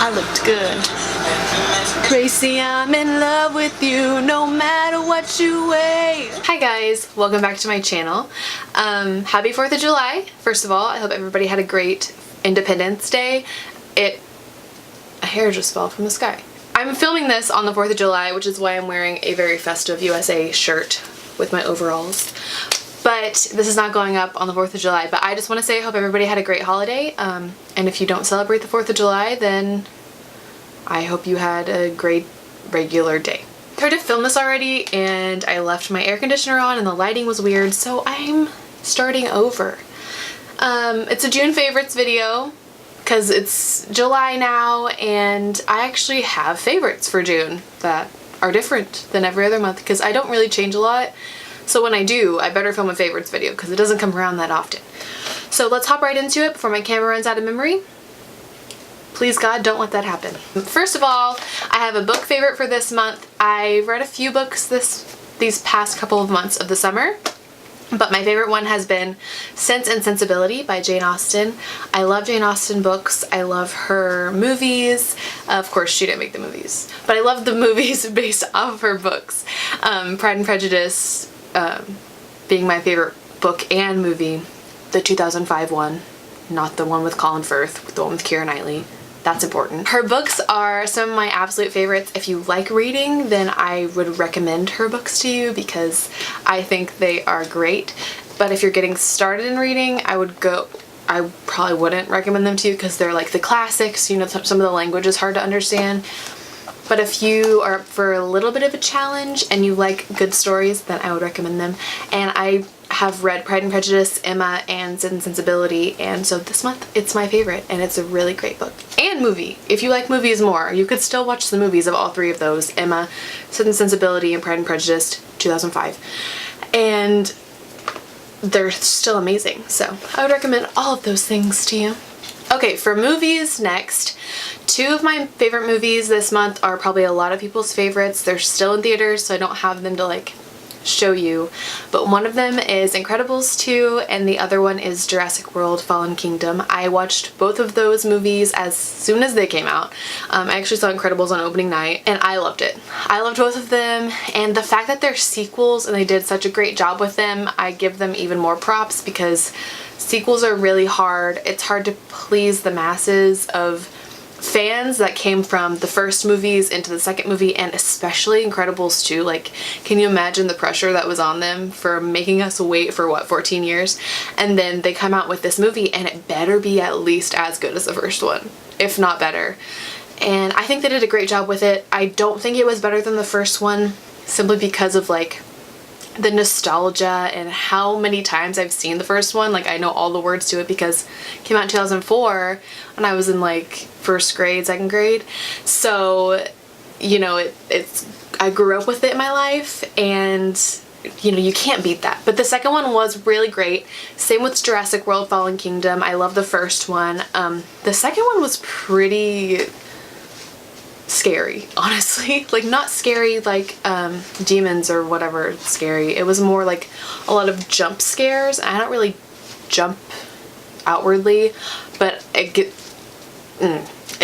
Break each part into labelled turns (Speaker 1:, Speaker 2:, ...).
Speaker 1: I looked good. Gracie, I'm in love with you no matter what you weigh. Hi guys, welcome back to my channel. Happy 4th of July. First of all, I hope everybody had a great Independence Day. A hair just fell from the sky. I'm filming this on the 4th of July, which is why I'm wearing a very festive USA shirt with my overalls. But this is not going up on the 4th of July, but I just want to say I hope everybody had a great holiday. And if you don't celebrate the 4th of July, then I hope you had a great regular day. I tried to film this already and I left my air conditioner on and the lighting was weird, so I'm starting over. It's a June favorites video because it's July now and I actually have favorites for June that are different than every other month because I don't really change a lot. So when I do, I better film a favorites video because it doesn't come around that often. So let's hop right into it before my camera runs out of memory. Please God, don't let that happen. First of all, I have a book favorite for this month. I read a few books these past couple of months of the summer, but my favorite one has been Sense and Sensibility by Jane Austen. I love Jane Austen books. I love her movies. Of course, she didn't make the movies, but I love the movies based off of her books. Pride and Prejudice being my favorite book and movie. The 2005 one, not the one with Colin Firth, the one with Keira Knightley. That's important. Her books are some of my absolute favorites. If you like reading, then I would recommend her books to you because I think they are great. But if you're getting started in reading, I probably wouldn't recommend them to you because they're like the classics, you know, some of the language is hard to understand. But if you are up for a little bit of a challenge and you like good stories, then I would recommend them. And I have read Pride and Prejudice, Emma, and Sense and Sensibility, and so this month it's my favorite and it's a really great book. And movie. If you like movies more, you could still watch the movies of all three of those, Emma, Sense and Sensibility, and Pride and Prejudice, 2005. And they're still amazing, so I would recommend all of those things to you. Okay, for movies next. Two of my favorite movies this month are probably a lot of people's favorites. They're still in theaters, so I don't have them to like show you. But one of them is Incredibles 2 and the other one is Jurassic World Fallen Kingdom. I watched both of those movies as soon as they came out. I actually saw Incredibles on opening night and I loved it. I loved both of them, and the fact that they're sequels and they did such a great job with them, I give them even more props because sequels are really hard. It's hard to please the masses of fans that came from the first movies into the second movie, and especially Incredibles 2. Like, can you imagine the pressure that was on them for making us wait for what, 14 years? And then they come out with this movie and it better be at least as good as the first one, if not better. And I think they did a great job with it. I don't think it was better than the first one simply because of like the nostalgia and how many times I've seen the first one. Like, I know all the words to it because it came out in 2004 and I was in like first grade, second grade. So, you know, I grew up with it in my life and, you know, you can't beat that. But the second one was really great. Same with Jurassic World Fallen Kingdom. I love the first one. The second one was pretty scary, honestly. Like, not scary like demons or whatever scary. It was more like a lot of jump scares. I don't really jump outwardly, but it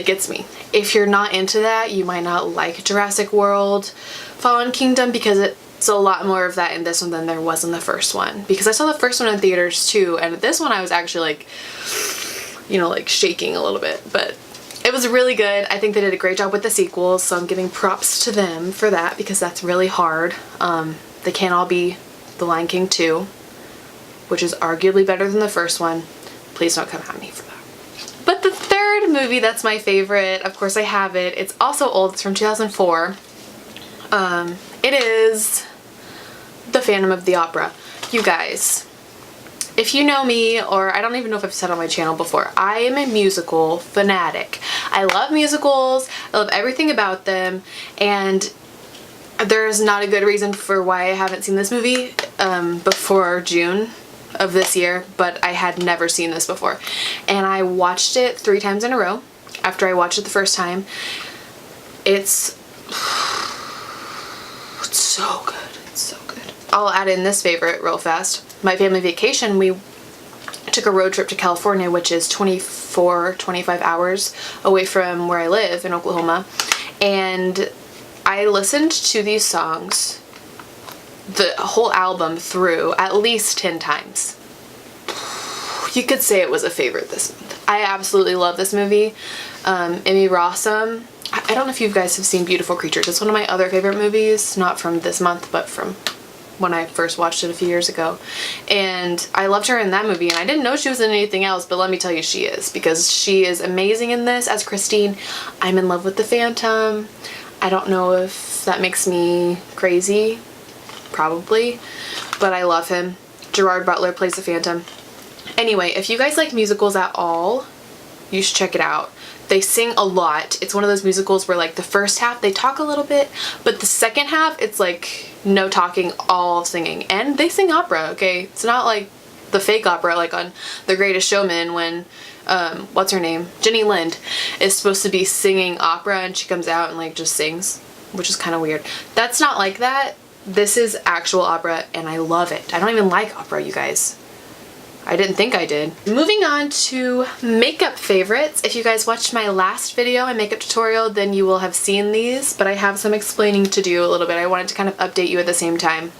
Speaker 1: gets me. If you're not into that, you might not like Jurassic World Fallen Kingdom because it's a lot more of that in this one than there was in the first one. Because I saw the first one in theaters too, and this one I was actually like, you know, like shaking a little bit, but it was really good. I think they did a great job with the sequels, so I'm giving props to them for that because that's really hard. They can't all be The Lion King 2, which is arguably better than the first one. Please don't come at me for that. But the third movie that's my favorite, of course I have it. It's also old. It's from 2004. It is The Phantom of the Opera. You guys, if you know me, or I don't even know if I've said on my channel before, I am a musical fanatic. I love musicals, I love everything about them, and there's not a good reason for why I haven't seen this movie before June of this year, but I had never seen this before. And I watched it 3 times in a row after I watched it the first time. It's so good. It's so good. I'll add in this favorite real fast. My family vacation, we took a road trip to California, which is 24 24, 25 hours away from where I live in Oklahoma, and I listened to these songs, the whole album through, at least 10 times. You could say it was a favorite this month. I absolutely love this movie. Emmy Rossum. I don't know if you guys have seen Beautiful Creatures. It's one of my other favorite movies, not from this month, but from when I first watched it a few years ago. And I loved her in that movie, and I didn't know she was in anything else, but let me tell you, she is, because she is amazing in this as Christine. I'm in love with the Phantom. I don't know if that makes me crazy, probably, but I love him. Gerard Butler plays the Phantom. Anyway, if you guys like musicals at all, you should check it out. They sing a lot. It's one of those musicals where like the first half they talk a little bit, but the second half it's like no talking, all singing. And they sing opera, okay? It's not like the fake opera like on The Greatest Showman when what's her name? Jenny Lind is supposed to be singing opera and she comes out and like just sings, which is kind of weird. That's not like that. This is actual opera and I love it. I don't even like opera, you guys. I didn't think I did. Moving on to makeup favorites. If you guys watched my last video, my makeup tutorial, then you will have seen these, but I have some explaining to do a little bit. I wanted to kind of update you at the same time.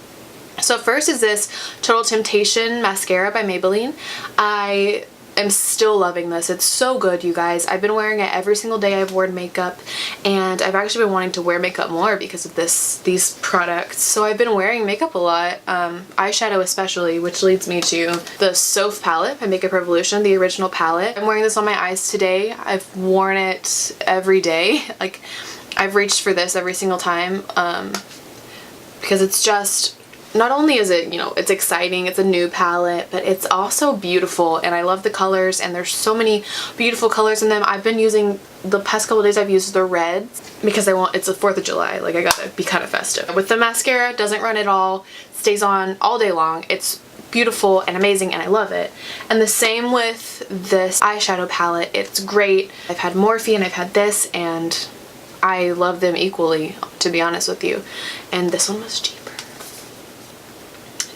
Speaker 1: So first is this Total Temptation mascara by Maybelline. I am still loving this. It's so good, you guys. I've been wearing it every single day I've worn makeup, and I've actually been wanting to wear makeup more because of these products. So I've been wearing makeup a lot, eyeshadow especially, which leads me to the Sophx palette by Makeup Revolution, the original palette. I'm wearing this on my eyes today. I've worn it every day. Like, I've reached for this every single time because it's just, not only is it, you know, it's exciting, it's a new palette, but it's also beautiful, and I love the colors, and there's so many beautiful colors in them. I've been using, the past couple days I've used the reds because it's the 4th of July, like I gotta be kind of festive. With the mascara, it doesn't run at all, stays on all day long. It's beautiful and amazing and I love it. And the same with this eyeshadow palette. It's great. I've had Morphe and I've had this, and I love them equally, to be honest with you. And this one was cheaper.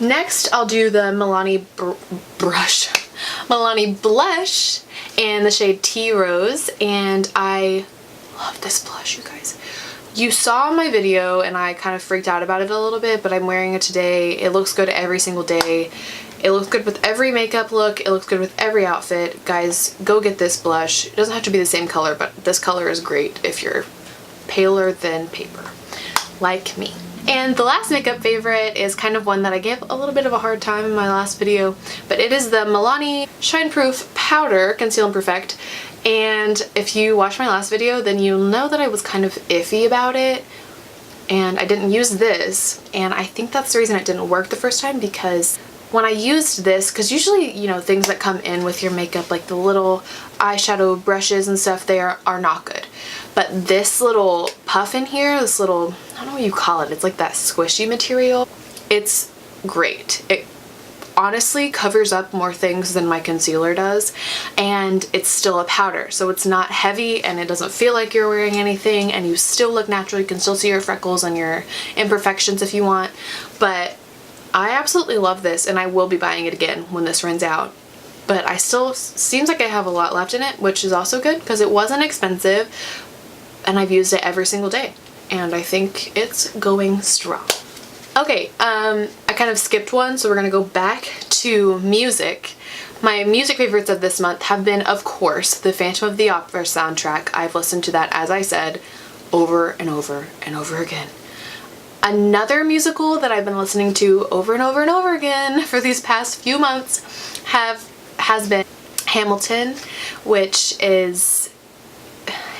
Speaker 1: Next, I'll do the Milani blush in the shade Tea Rose, and I love this blush, you guys. You saw my video and I kind of freaked out about it a little bit, but I'm wearing it today. It looks good every single day. It looks good with every makeup look. It looks good with every outfit. Guys, go get this blush. It doesn't have to be the same color, but this color is great if you're paler than paper, like me. And the last makeup favorite is kind of one that I gave a little bit of a hard time in my last video, but it is the Milani Shine Proof Powder Conceal and Perfect. And if you watched my last video, then you'll know that I was kind of iffy about it, and I didn't use this, and I think that's the reason it didn't work the first time, because when I used this, because usually, you know, things that come in with your makeup, like the little eyeshadow brushes and stuff, they are not good. But this little puff in here, this little, I don't know what you call it, it's like that squishy material, it's great. It honestly covers up more things than my concealer does, and it's still a powder, so it's not heavy and it doesn't feel like you're wearing anything, and you still look natural. You can still see your freckles and your imperfections if you want, but I absolutely love this, and I will be buying it again when this runs out. But I still, seems like I have a lot left in it, which is also good because it wasn't expensive, and I've used it every single day, and I think it's going strong. Okay, I kind of skipped one, so we're gonna go back to music. My music favorites of this month have been, of course, the Phantom of the Opera soundtrack. I've listened to that, as I said, over and over and over again. Another musical that I've been listening to over and over and over again for these past few months has been Hamilton, which is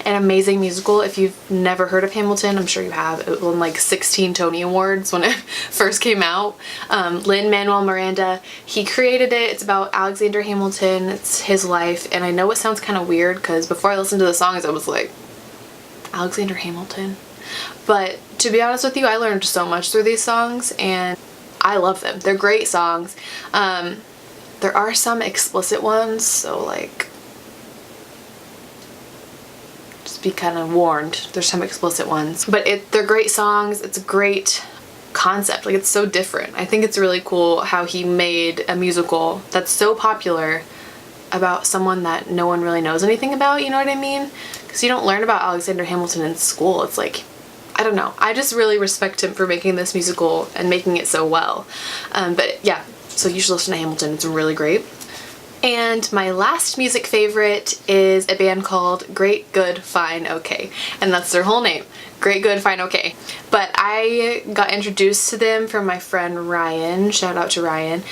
Speaker 1: an amazing musical. If you've never heard of Hamilton, I'm sure you have. It won like 16 Tony Awards when it first came out. Lin-Manuel Miranda, he created it. It's about Alexander Hamilton. It's his life, and I know it sounds kind of weird because before I listened to the songs I was like, Alexander Hamilton? But to be honest with you, I learned so much through these songs, and I love them. They're great songs. There are some explicit ones, so like, just be kind of warned. There's some explicit ones, but they're great songs. It's a great concept. Like, it's so different. I think it's really cool how he made a musical that's so popular about someone that no one really knows anything about, you know what I mean? Because you don't learn about Alexander Hamilton in school. It's like, I don't know. I just really respect him for making this musical and making it so well. But yeah, so you should listen to Hamilton. It's really great. And my last music favorite is a band called Great Good Fine OK, and that's their whole name, Great Good Fine OK. But I got introduced to them from my friend Ryan. Shout out to Ryan.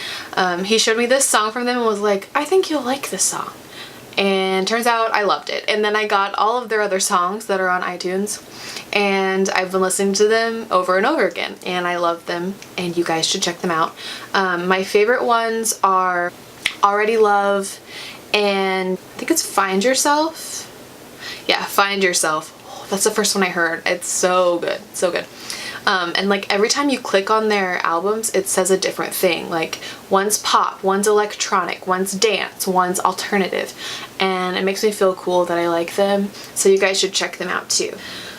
Speaker 1: He showed me this song from them and was like, I think you'll like this song. And turns out I loved it. And then I got all of their other songs that are on iTunes, and I've been listening to them over and over again, and I love them, and you guys should check them out. My favorite ones are Already Love, and I think it's Find Yourself. Yeah, Find Yourself. Oh, that's the first one I heard. It's so good, so good. And like every time you click on their albums, it says a different thing. Like one's pop, one's electronic, one's dance, one's alternative, and it makes me feel cool that I like them. So you guys should check them out too.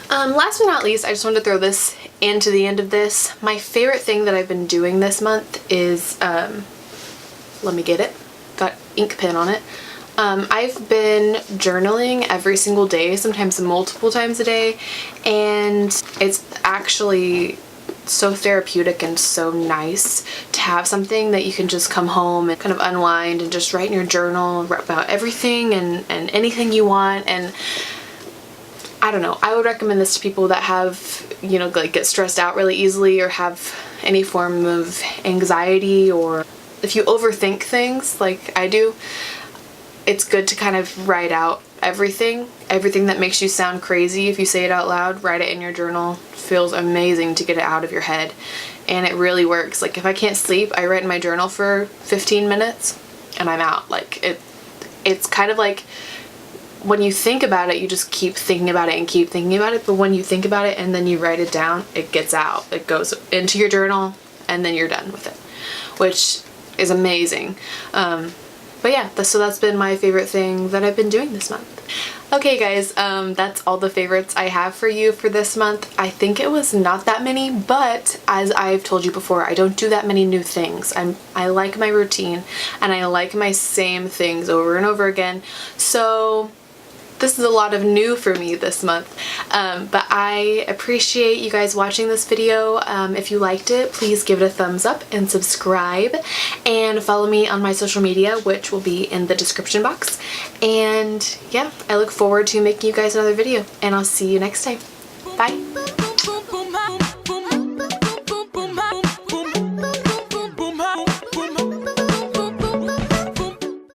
Speaker 1: Last but not least, I just wanted to throw this into the end of this. My favorite thing that I've been doing this month is, let me get it. Got ink pen on it. I've been journaling every single day, sometimes multiple times a day, and it's actually so therapeutic and so nice to have something that you can just come home and kind of unwind and just write in your journal about everything and anything you want. And I don't know, I would recommend this to people that have, you know, like get stressed out really easily or have any form of anxiety, or if you overthink things like I do. It's good to kind of write out everything that makes you sound crazy. If you say it out loud, write it in your journal. It feels amazing to get it out of your head, and it really works. Like if I can't sleep, I write in my journal for 15 minutes and I'm out. Like it's kind of like when you think about it, you just keep thinking about it and keep thinking about it, but when you think about it and then you write it down, it gets out. It goes into your journal and then you're done with it, which is amazing. But yeah, so that's been my favorite thing that I've been doing this month. Okay guys, that's all the favorites I have for you for this month. I think it was not that many, but as I've told you before, I don't do that many new things. I like my routine, and I like my same things over and over again. So this is a lot of new for me this month, but I appreciate you guys watching this video. If you liked it, please give it a thumbs up and subscribe, and follow me on my social media, which will be in the description box. And yeah, I look forward to making you guys another video, and I'll see you next time. Bye!